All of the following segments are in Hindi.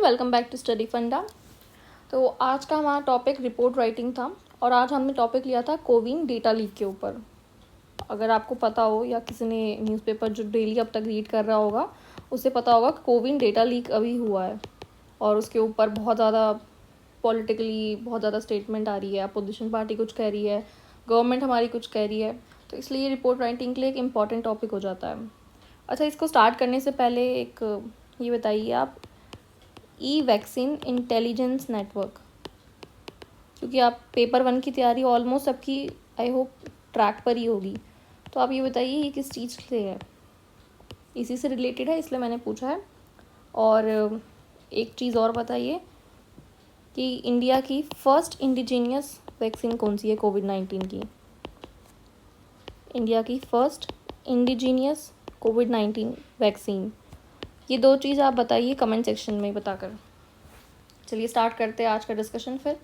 वेलकम बैक टू स्टडी फंडा। तो आज का हमारा टॉपिक रिपोर्ट राइटिंग था और आज हमने टॉपिक लिया था कोविन डेटा लीक के ऊपर। अगर आपको पता हो या किसी ने न्यूज़पेपर जो डेली अब तक रीड कर रहा होगा उसे पता होगा कि कोविन डेटा लीक अभी हुआ है और उसके ऊपर बहुत ज़्यादा पॉलिटिकली बहुत ज़्यादा स्टेटमेंट आ रही है। अपोजिशन पार्टी कुछ कह रही है, गवर्नमेंट हमारी कुछ कह रही है, तो इसलिए रिपोर्ट राइटिंग के लिए एक इम्पॉर्टेंट टॉपिक हो जाता है। अच्छा, इसको स्टार्ट करने से पहले एक ये बताइए आप ई वैक्सीन इंटेलिजेंस नेटवर्क, क्योंकि आप पेपर 1 की तैयारी ऑलमोस्ट सबकी आई होप ट्रैक पर ही होगी, तो आप ये बताइए ये किस चीज़ से है, इसी से रिलेटेड है इसलिए मैंने पूछा है। और एक चीज़ और बताइए कि इंडिया की फर्स्ट इंडिजीनियस वैक्सीन कौन सी है कोविड-19 की। इंडिया की फर्स्ट इंडिजीनियस कोविड-19 वैक्सीन, ये 2 चीज़ आप बताइए कमेंट सेक्शन में बताकर। चलिए स्टार्ट करते हैं आज का डिस्कशन। फिर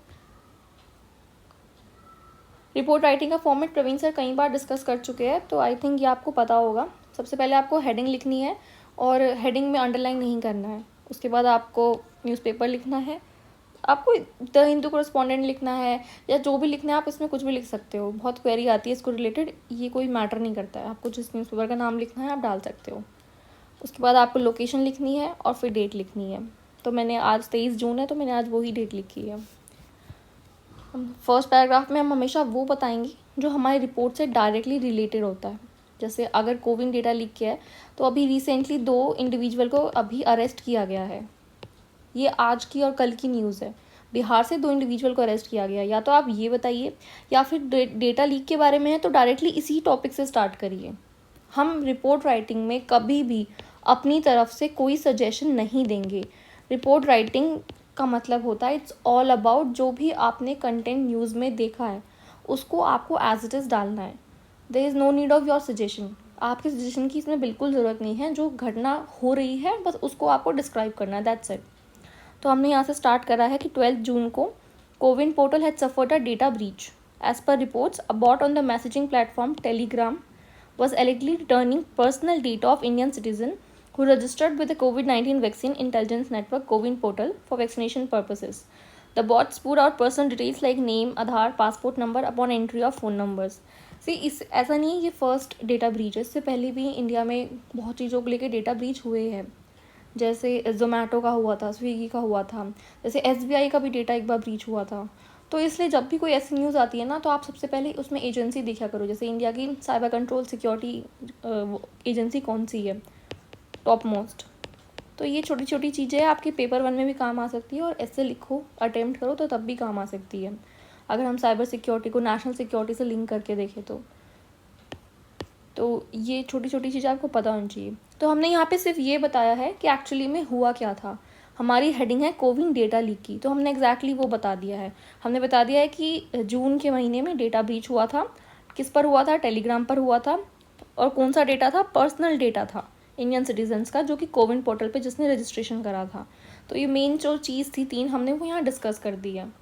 रिपोर्ट राइटिंग का फॉर्मेट प्रवीण सर कई बार डिस्कस कर चुके हैं, तो आई थिंक ये आपको पता होगा। सबसे पहले आपको हेडिंग लिखनी है और हेडिंग में अंडरलाइन नहीं करना है। उसके बाद आपको न्यूज़पेपर लिखना है, आपको द हिंदू कॉरेस्पॉन्डेंट लिखना है या जो भी लिखना है आप इसमें कुछ भी लिख सकते हो। बहुत क्वेरी आती है इसको रिलेटेड, ये कोई मैटर नहीं करता है, आपको जिस न्यूज़पेपर का नाम लिखना है आप डाल सकते हो। उसके बाद आपको लोकेशन लिखनी है और फिर डेट लिखनी है। तो मैंने आज 23 जून है तो मैंने आज वही डेट लिखी है। फर्स्ट पैराग्राफ में हम हमेशा वो बताएंगे जो हमारी रिपोर्ट से डायरेक्टली रिलेटेड होता है। जैसे अगर कोविन डेटा लीक किया है तो अभी रिसेंटली 2 इंडिविजुअल को अभी अरेस्ट किया गया है। ये आज की और कल की न्यूज़ है। बिहार से 2 इंडिविजुअल को अरेस्ट किया गया। या तो आप ये बताइए या फिर डेटा लीक के बारे में है तो डायरेक्टली इसी टॉपिक से स्टार्ट करिए। हम रिपोर्ट राइटिंग में कभी भी अपनी तरफ से कोई सजेशन नहीं देंगे। रिपोर्ट राइटिंग का मतलब होता है इट्स ऑल अबाउट जो भी आपने कंटेंट न्यूज़ में देखा है उसको आपको एज इट इज़ डालना है। There is no need of your suggestion. आपके सजेशन की इसमें बिल्कुल ज़रूरत नहीं है। जो घटना हो रही है बस उसको आपको डिस्क्राइब करना है, दैट्स इट। तो हमने यहाँ से स्टार्ट करा है कि 12 जून को CoWIN portal had suffered a data breach as per reports a bot on the messaging platform Telegram was allegedly returning personal data of Indian citizen who registered with the COVID-19 vaccine intelligence network CoWIN portal for vaccination purposes. The bot spewed out personal details like name, Aadhaar, passport number upon entry of phone numbers. इस ऐसा नहीं है ये फर्स्ट डेटा ब्रीच है, इससे पहले भी इंडिया में बहुत चीज़ों को लेकर डेटा ब्रीच हुए हैं। जैसे जोमेटो का हुआ था, स्विगी का हुआ था, जैसे SBI का भी डेटा एक बार ब्रीच हुआ था। तो इसलिए जब भी कोई ऐसी न्यूज़ आती है ना तो आप सबसे पहले उसमें एजेंसी देखा करो। जैसे इंडिया की साइबर कंट्रोल सिक्योरिटी एजेंसी कौन सी है टॉप मोस्ट। तो ये छोटी छोटी चीज़ें आपके पेपर 1 में भी काम आ सकती है और ऐसे लिखो अटेम्प्ट करो तो तब भी काम आ सकती है अगर हम साइबर सिक्योरिटी को नेशनल सिक्योरिटी से लिंक करके देखें तो ये छोटी छोटी चीज़ें आपको पता होनी चाहिए। तो हमने यहाँ पे सिर्फ ये बताया है कि एक्चुअली में हुआ क्या था। हमारी हेडिंग है कोविन डेटा लीक की, तो हमने एग्जैक्टली वो बता दिया है। हमने बता दिया है कि जून के महीने में डेटा ब्रीच हुआ था। किस पर हुआ था? टेलीग्राम पर हुआ था। और कौन सा डेटा था? पर्सनल डेटा था इंडियन सिटीजन्स का, जो कि कोविन पोर्टल पे जिसने रजिस्ट्रेशन करा था। तो ये मेन जो चीज़ थी 3 हमने वो यहाँ डिस्कस कर दी है।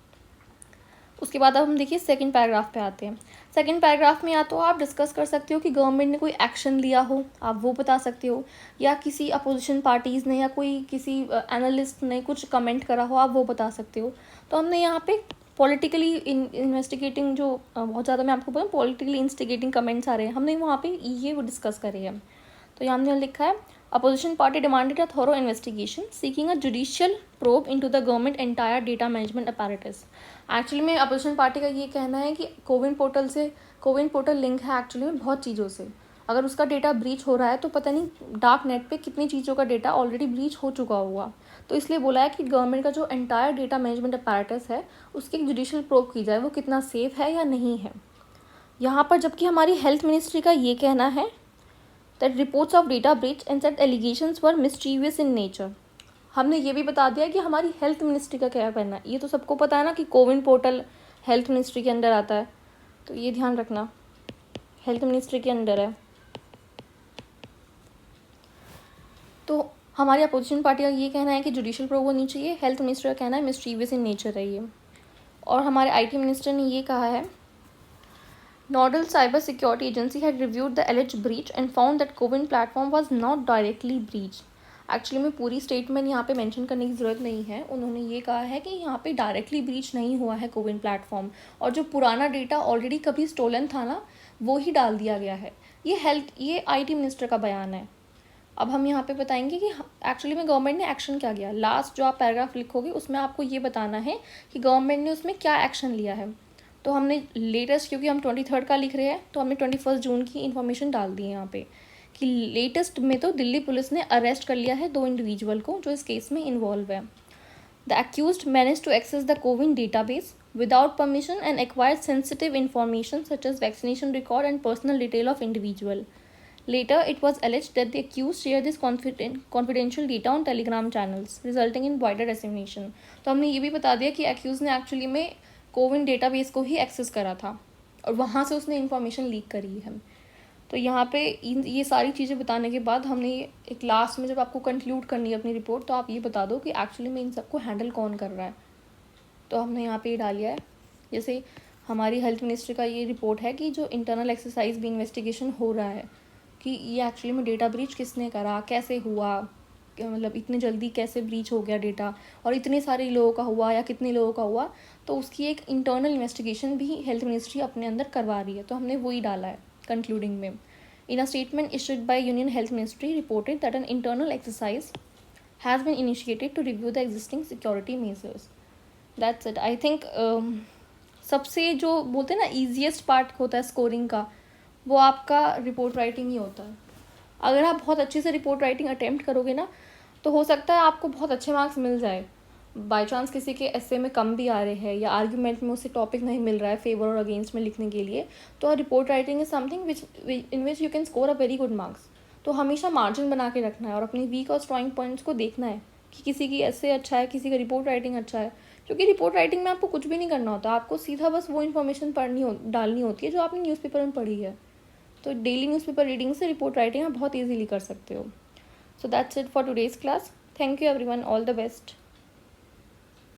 उसके बाद अब हम देखिए सेकंड पैराग्राफ पे आते हैं। सेकंड पैराग्राफ में या तो आप डिस्कस कर सकते हो कि गवर्नमेंट ने कोई एक्शन लिया हो, आप वो बता सकते हो, या किसी अपोजिशन पार्टीज़ ने या कोई किसी एनालिस्ट ने कुछ कमेंट करा हो, आप वो बता सकते हो। तो हमने यहाँ पे पॉलिटिकली इन्वेस्टिगेटिंग जो बहुत ज़्यादा मैं आपको बोलूँ पॉलिटिकली इंस्टिगेटिंग कमेंट्स आ रहे हैं, हमने वहाँ पे ये वो डिस्कस करे हैं। तो यहाँ हमने लिखा है opposition party demanded a thorough investigation seeking a judicial probe into the government entire data management apparatus. Actually में अपोजिशन पार्टी का ये कहना है कि कोविन पोर्टल लिंक है एक्चुअली में बहुत चीज़ों से। अगर उसका डेटा ब्रीच हो रहा है तो पता नहीं डार्क नेट पे कितनी चीज़ों का डेटा ऑलरेडी ब्रीच हो चुका होगा। तो इसलिए बोला है कि गवर्नमेंट का जो एंटायर डेटा मैनेजमेंट अपैरेटस है उसकी एक जुडिशियल प्रोब की जाए, वो कितना सेफ है या नहीं है। यहाँ पर जबकि हमारी हेल्थ मिनिस्ट्री का ये कहना है that reports of data breach and that allegations were mischievous in nature। हमने ये भी बता दिया कि हमारी हेल्थ मिनिस्ट्री का क्या कहना है। ये तो सबको पता है ना कि कोविन पोर्टल हेल्थ मिनिस्ट्री के अंडर आता है, तो ये ध्यान रखना हेल्थ मिनिस्ट्री के अंडर है। तो हमारी अपोजिशन पार्टी का ये कहना है कि जुडिशियल प्रोब होनी चाहिए, हेल्थ मिनिस्ट्री का कहना है मिस्चीवियस इन नेचर है ये। और हमारे IT मिनिस्टर ने ये कहा है Nodal Cyber Security Agency had reviewed the alleged breach and found that CoWIN platform was not directly breached. Actually में पूरी स्टेटमेंट यहाँ पे मेंशन करने की ज़रूरत नहीं है। उन्होंने ये कहा है कि यहाँ पे डायरेक्टली ब्रीच नहीं हुआ है कोविन प्लेटफॉर्म, और जो पुराना डेटा ऑलरेडी कभी स्टोलन था ना, वो ही डाल दिया गया है। ये IT मिनिस्टर का बयान है। अब हम यहाँ पे बताएंगे कि एक्चुअली में गवर्नमेंट ने एक्शन क्या किया। लास्ट जो आप पैराग्राफ लिखोगे उसमें आपको ये बताना है कि गवर्नमेंट ने उसमें क्या एक्शन लिया है। तो हमने लेटेस्ट, क्योंकि हम 23 का लिख रहे हैं, तो हमने 21 जून की इन्फॉर्मेशन डाल दी है यहाँ पे कि लेटेस्ट में तो दिल्ली पुलिस ने अरेस्ट कर लिया है 2 इंडिविजुअल को जो इस केस में इन्वॉल्व है। The accused manage to access the CoWIN database without permission and acquired sensitive information such as vaccination record and personal detail of individual. Later, it was alleged that the accused shared this confidential data on Telegram channels, resulting in wider dissemination. तो हमने ये भी बता दिया कि accused ने एक्चुअली में कोविन डेटाबेस को ही एक्सेस करा था और वहाँ से उसने इन्फॉर्मेशन लीक करी है। तो यहाँ पे ये सारी चीज़ें बताने के बाद हमने एक लास्ट में जब आपको कंक्लूड करनी है अपनी रिपोर्ट, तो आप ये बता दो कि एक्चुअली में इन सबको हैंडल कौन कर रहा है। तो हमने यहाँ पे ये डाल लिया है, जैसे हमारी हेल्थ मिनिस्ट्री का ये रिपोर्ट है कि जो इंटरनल एक्सरसाइज भी इन्वेस्टिगेशन हो रहा है कि ये एक्चुअली में डेटा ब्रीच किसने करा, कैसे हुआ, मतलब इतनी जल्दी कैसे ब्रीच हो गया डेटा, और इतने सारे लोगों का हुआ या कितने लोगों का हुआ, तो उसकी एक इंटरनल इन्वेस्टिगेशन भी हेल्थ मिनिस्ट्री अपने अंदर करवा रही है। तो हमने वही डाला है कंक्लूडिंग में। In a statement issued by union health ministry reported that an internal exercise has been initiated to review the existing security measures. That's it. I think सबसे जो बोलते हैं ना ईजिएस्ट पार्ट होता है स्कोरिंग का, वो आपका रिपोर्ट राइटिंग ही होता है। अगर आप बहुत अच्छे से रिपोर्ट राइटिंग अटेम्प्ट करोगे ना, तो हो सकता है आपको बहुत अच्छे मार्क्स मिल जाए। बाय चांस किसी के एसे में कम भी आ रहे हैं या आर्ग्यूमेंट में उसे टॉपिक नहीं मिल रहा है फेवर और अगेंस्ट में लिखने के लिए, तो report writing is something in which you can score a very good marks. तो हमेशा मार्जिन बना के रखना है और अपनी वीक और स्ट्रॉन्ग पॉइंट्स को देखना है कि किसी की ऐसे अच्छा है, किसी का रिपोर्ट राइटिंग अच्छा है। क्योंकि रिपोर्ट राइटिंग में आपको कुछ भी नहीं करना होता, आपको सीधा बस वो इन्फॉर्मेशन डालनी होती है जो आपने न्यूज़पेपर में पढ़ी है। तो डेली न्यूज़पेपर रीडिंग से रिपोर्ट राइटिंग आप बहुत इजीली कर सकते हो। So that's it for today's class. Thank you everyone, all the best.